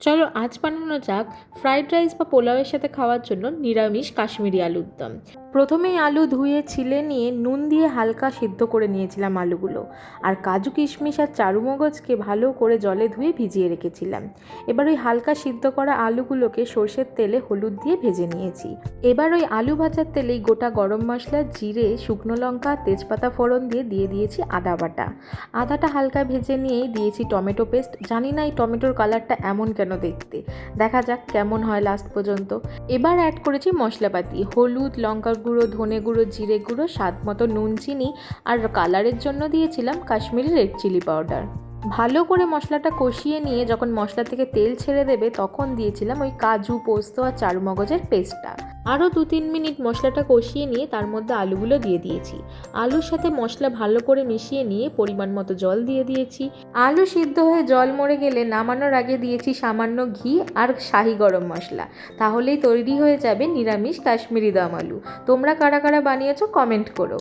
চলো আজ বানানো যাক ফ্রাইড রাইস বা পোলাওয়ের সাথে খাওয়ার জন্য নিরামিষ কাশ্মীরি আলুর দম। প্রথমেই আলু ধুয়ে ছিলে নিয়ে নুন দিয়ে হালকা সিদ্ধ করে নিয়েছিলাম আলুগুলো, আর কাজু কিশমিশ আর চারুমগজকে ভালো করে জলে ধুয়ে ভিজিয়ে রেখেছিলাম। এবার ওই হালকা সিদ্ধ করা আলুগুলোকে সর্ষের তেলে হলুদ দিয়ে ভেজে নিয়েছি। এবার ওই আলু ভাজার তেলেই গোটা গরম মশলা, জিরে, শুকনো লঙ্কা, তেজপাতা ফোড়ন দিয়ে দিয়েছি আদা বাটা। আদাটা হালকা ভেজে নিয়েই দিয়েছি টমেটো পেস্ট। জানি না এই টমেটোর কালারটা এমন কেন দেখতে, দেখা যাক কেমন হয় লাস্ট পর্যন্ত। এবার অ্যাড করেছি মশলাপাতি, হলুদ, লঙ্কার গুঁড়ো, ধনে গুঁড়ো, জিরে গুঁড়ো, স্বাদ মতো নুন, চিনি, আর কালারের জন্য দিয়েছিলাম কাশ্মীরি রেড চিলি পাউডার। ভালো করে মশলাটা কষিয়ে নিয়ে যখন মশলা থেকে তেল ছেড়ে দেবে তখন দিয়েছিলাম ওই কাজু, পোস্ত আর চারুমগজের পেস্টটা। আরও 2-3 মিনিট মশলাটা কষিয়ে নিয়ে তার মধ্যে আলুগুলো দিয়ে দিয়েছি। আলুর সাথে মশলা ভালো করে মিশিয়ে নিয়ে পরিমাণ মতো জল দিয়ে দিয়েছি। আলু সিদ্ধ হয়ে জল মরে গেলে নামানোর আগে দিয়েছি সামান্য ঘি আর শাহি গরম মশলা। তাহলেই তৈরি হয়ে যাবে নিরামিষ কাশ্মীরি দম আলু। তোমরা কারা কারা বানিয়েছো কমেন্ট করো।